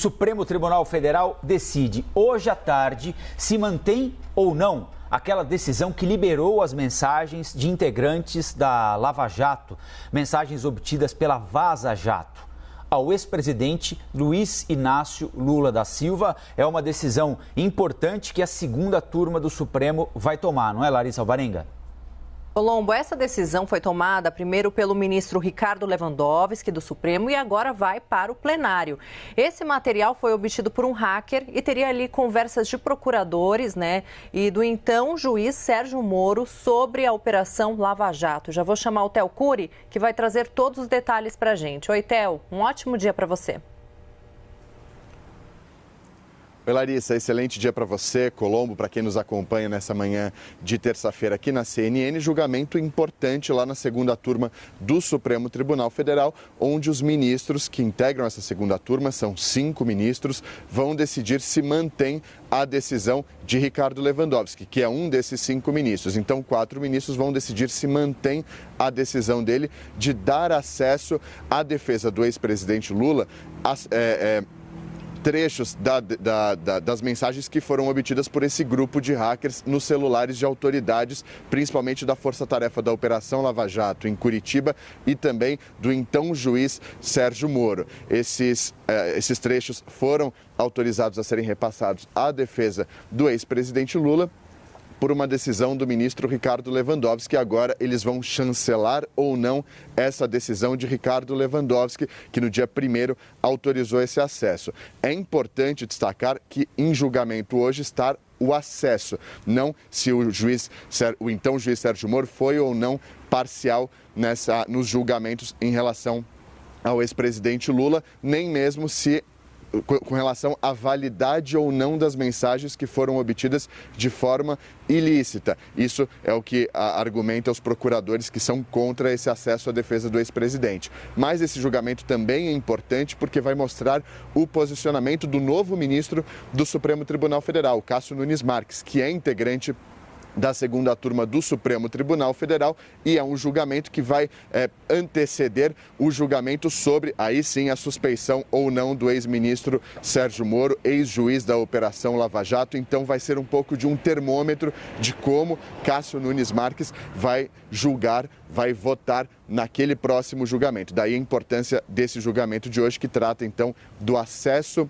Supremo Tribunal Federal decide hoje à tarde se mantém ou não aquela decisão que liberou as mensagens de integrantes da Lava Jato, mensagens obtidas pela Vaza Jato ao ex-presidente Luiz Inácio Lula da Silva. É uma decisão importante que a segunda turma do Supremo vai tomar, não é, Larissa Alvarenga? Colombo, essa decisão foi tomada primeiro pelo ministro Ricardo Lewandowski, do Supremo, e agora vai para o plenário. Esse material foi obtido por um hacker e teria ali conversas de procuradores, e do então juiz Sérgio Moro sobre a Operação Lava Jato. Já vou chamar o Theo Cury, que vai trazer todos os detalhes para a gente. Oi, Theo, um ótimo dia para você. Oi, Larissa, excelente dia para você, Colombo, para quem nos acompanha nessa manhã de terça-feira aqui na CNN. Julgamento importante lá na segunda turma do Supremo Tribunal Federal, onde os ministros que integram essa segunda turma, são 5 ministros, vão decidir se mantém a decisão de Ricardo Lewandowski, que é um desses 5 ministros. Então, 4 ministros vão decidir se mantém a decisão dele de dar acesso à defesa do ex-presidente Lula trechos das mensagens que foram obtidas por esse grupo de hackers nos celulares de autoridades, principalmente da Força Tarefa da Operação Lava Jato em Curitiba e também do então juiz Sérgio Moro. Esses trechos foram autorizados a serem repassados à defesa do ex-presidente Lula por uma decisão do ministro Ricardo Lewandowski. Agora eles vão chancelar ou não essa decisão de Ricardo Lewandowski, que no dia 1º autorizou esse acesso. É importante destacar que em julgamento hoje está o acesso, não se o então juiz Sérgio Moro foi ou não parcial nos julgamentos em relação ao ex-presidente Lula, nem mesmo se com relação à validade ou não das mensagens que foram obtidas de forma ilícita. Isso é o que argumenta os procuradores que são contra esse acesso à defesa do ex-presidente. Mas esse julgamento também é importante porque vai mostrar o posicionamento do novo ministro do Supremo Tribunal Federal, Cássio Nunes Marques, que é integrante da segunda turma do Supremo Tribunal Federal, e é um julgamento que vai anteceder o julgamento sobre, aí sim, a suspeição ou não do ex-ministro Sérgio Moro, ex-juiz da Operação Lava Jato. Então vai ser um pouco de um termômetro de como Cássio Nunes Marques vai julgar, vai votar naquele próximo julgamento. Daí a importância desse julgamento de hoje, que trata então do acesso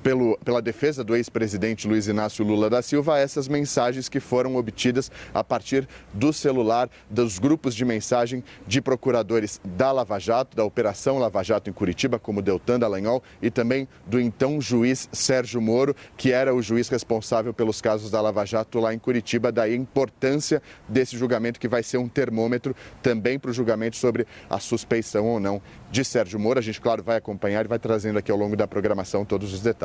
pela defesa do ex-presidente Luiz Inácio Lula da Silva a essas mensagens que foram obtidas a partir do celular dos grupos de mensagem de procuradores da Lava Jato, da Operação Lava Jato em Curitiba, como Deltan Dallagnol, e também do então juiz Sérgio Moro, que era o juiz responsável pelos casos da Lava Jato lá em Curitiba. Daí a importância desse julgamento, que vai ser um termômetro também para o julgamento sobre a suspeição ou não de Sérgio Moro. A gente, claro, vai acompanhar e vai trazendo aqui ao longo da programação todos os detalhes.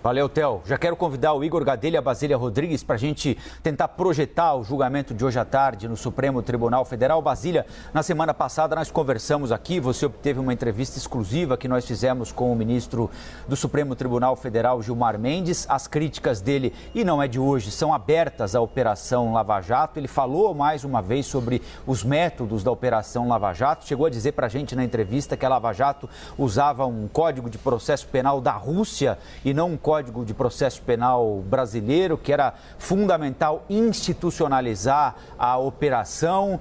Valeu, Theo. Já quero convidar o Igor Gadelha e a Basília Rodrigues para a gente tentar projetar o julgamento de hoje à tarde no Supremo Tribunal Federal. Basília, na semana passada nós conversamos aqui, você obteve uma entrevista exclusiva que nós fizemos com o ministro do Supremo Tribunal Federal, Gilmar Mendes. As críticas dele, e não é de hoje, são abertas à Operação Lava Jato. Ele falou mais uma vez sobre os métodos da Operação Lava Jato, chegou a dizer para a gente na entrevista que a Lava Jato usava um código de processo penal da Rússia e não um código de processo penal brasileiro, que era fundamental institucionalizar a operação.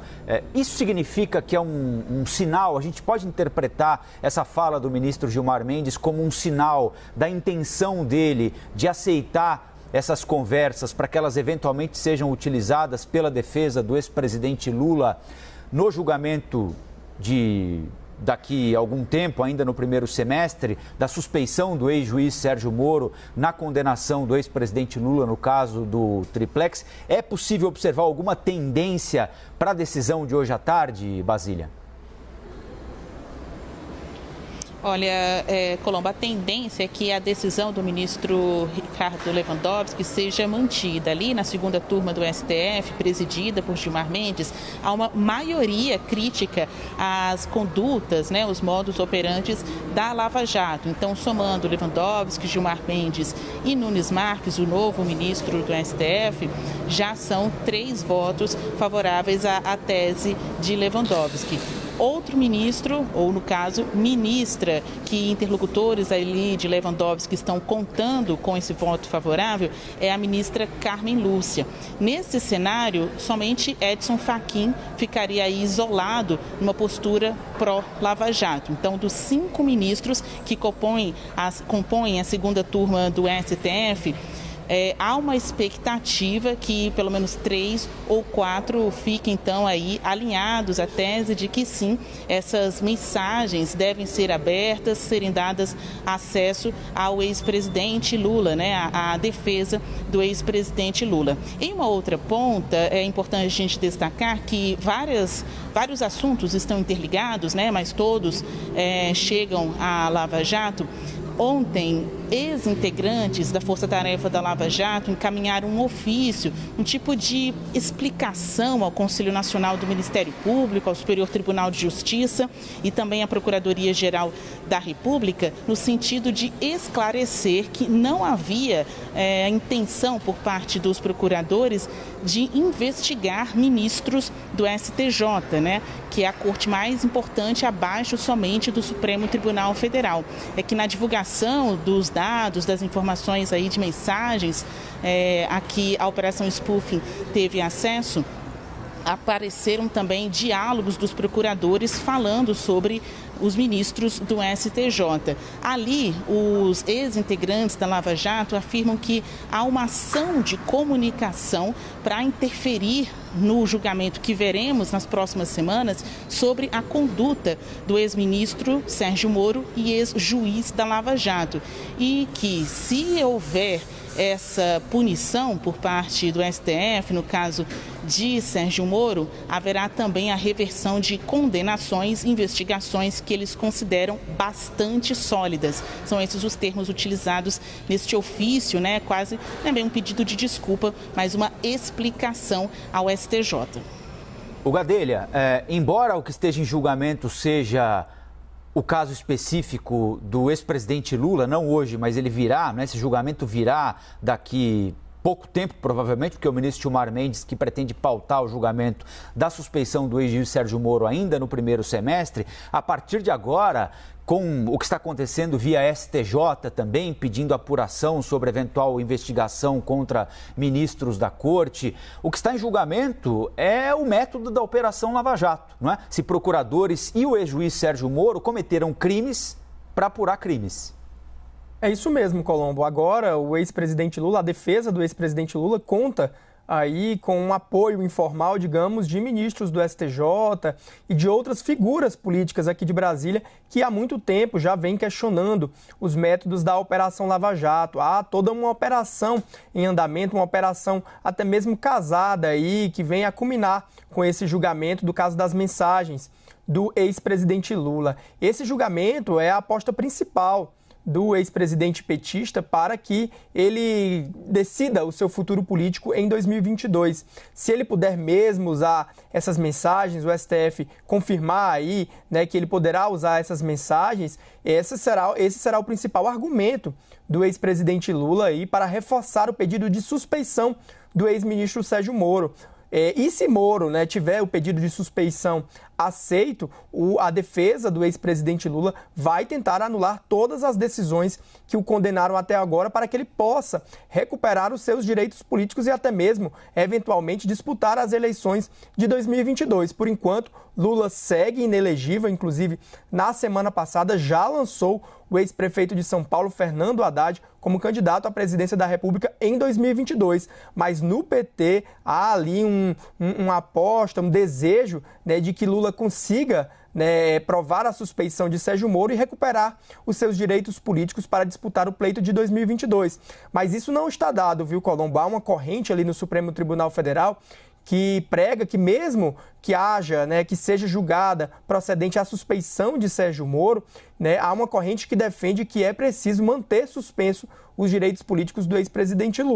Isso significa que é um sinal, a gente pode interpretar essa fala do ministro Gilmar Mendes como um sinal da intenção dele de aceitar essas conversas para que elas eventualmente sejam utilizadas pela defesa do ex-presidente Lula no julgamento daqui a algum tempo, ainda no primeiro semestre, da suspeição do ex-juiz Sérgio Moro na condenação do ex-presidente Lula no caso do Triplex. É possível observar alguma tendência para a decisão de hoje à tarde, Basília? Olha, Colombo, a tendência é que a decisão do ministro Ricardo Lewandowski seja mantida. Ali na segunda turma do STF, presidida por Gilmar Mendes, há uma maioria crítica às condutas, os modus operantes da Lava Jato. Então, somando Lewandowski, Gilmar Mendes e Nunes Marques, o novo ministro do STF, já são 3 votos favoráveis à tese de Lewandowski. Outro ministro, ou no caso, ministra, que interlocutores ali de Lewandowski estão contando com esse voto favorável, é a ministra Carmen Lúcia. Nesse cenário, somente Edson Fachin ficaria aí isolado numa postura pró-Lava Jato. Então, dos 5 ministros que compõem a segunda turma do STF, há uma expectativa que pelo menos 3 ou 4 fiquem então aí alinhados à tese de que sim, essas mensagens devem ser abertas, serem dadas acesso ao ex-presidente Lula, né, à defesa do ex-presidente Lula. Em uma outra ponta, é importante a gente destacar que vários assuntos estão interligados, né, mas todos chegam à Lava Jato. Ontem, ex-integrantes da Força Tarefa da Lava Jato encaminharam um ofício, um tipo de explicação ao Conselho Nacional do Ministério Público, ao Superior Tribunal de Justiça e também à Procuradoria-Geral da República, no sentido de esclarecer que não havia a intenção por parte dos procuradores de investigar ministros do STJ, né, que é a corte mais importante abaixo somente do Supremo Tribunal Federal. É que na divulgação dos dados, das informações aí de mensagens a que a Operação Spoofing teve acesso, apareceram também diálogos dos procuradores falando sobre os ministros do STJ. Ali, os ex-integrantes da Lava Jato afirmam que há uma ação de comunicação para interferir no julgamento que veremos nas próximas semanas sobre a conduta do ex-ministro Sérgio Moro e ex-juiz da Lava Jato. E que, se houver essa punição por parte do STF, no caso de Sérgio Moro, haverá também a reversão de condenações, investigações que eles consideram bastante sólidas. São esses os termos utilizados neste ofício, né? Quase não é bem um pedido de desculpa, mas uma explicação ao STJ. O Gadelha, embora o que esteja em julgamento seja o caso específico do ex-presidente Lula, não hoje, mas ele virá, né? Esse julgamento virá daqui pouco tempo, provavelmente, porque o ministro Gilmar Mendes, que pretende pautar o julgamento da suspeição do ex-juiz Sérgio Moro ainda no primeiro semestre, a partir de agora, com o que está acontecendo via STJ também, pedindo apuração sobre eventual investigação contra ministros da corte, o que está em julgamento é o método da Operação Lava Jato, não é? Se procuradores e o ex-juiz Sérgio Moro cometeram crimes para apurar crimes. É isso mesmo, Colombo. Agora, o ex-presidente Lula, a defesa do ex-presidente Lula conta aí com um apoio informal, digamos, de ministros do STJ e de outras figuras políticas aqui de Brasília que há muito tempo já vem questionando os métodos da Operação Lava Jato. Há toda uma operação em andamento, uma operação até mesmo casada aí, que vem a culminar com esse julgamento do caso das mensagens do ex-presidente Lula. Esse julgamento é a aposta principal do ex-presidente petista para que ele decida o seu futuro político em 2022. Se ele puder mesmo usar essas mensagens, o STF confirmar aí, né, que ele poderá usar essas mensagens, esse será o principal argumento do ex-presidente Lula aí para reforçar o pedido de suspeição do ex-ministro Sérgio Moro. E se Moro, né, tiver o pedido de suspeição aceito, a defesa do ex-presidente Lula vai tentar anular todas as decisões que o condenaram até agora para que ele possa recuperar os seus direitos políticos e até mesmo, eventualmente, disputar as eleições de 2022. Por enquanto, Lula segue inelegível, inclusive, na semana passada já lançou o ex-prefeito de São Paulo, Fernando Haddad, como candidato à presidência da República em 2022. Mas no PT há ali uma aposta, um desejo, né, de que Lula consiga, né, provar a suspeição de Sérgio Moro e recuperar os seus direitos políticos para disputar o pleito de 2022. Mas isso não está dado, viu, Colombo? Há uma corrente ali no Supremo Tribunal Federal que prega que mesmo que haja, né, que seja julgada procedente à suspeição de Sérgio Moro, né, há uma corrente que defende que é preciso manter suspenso os direitos políticos do ex-presidente Lula.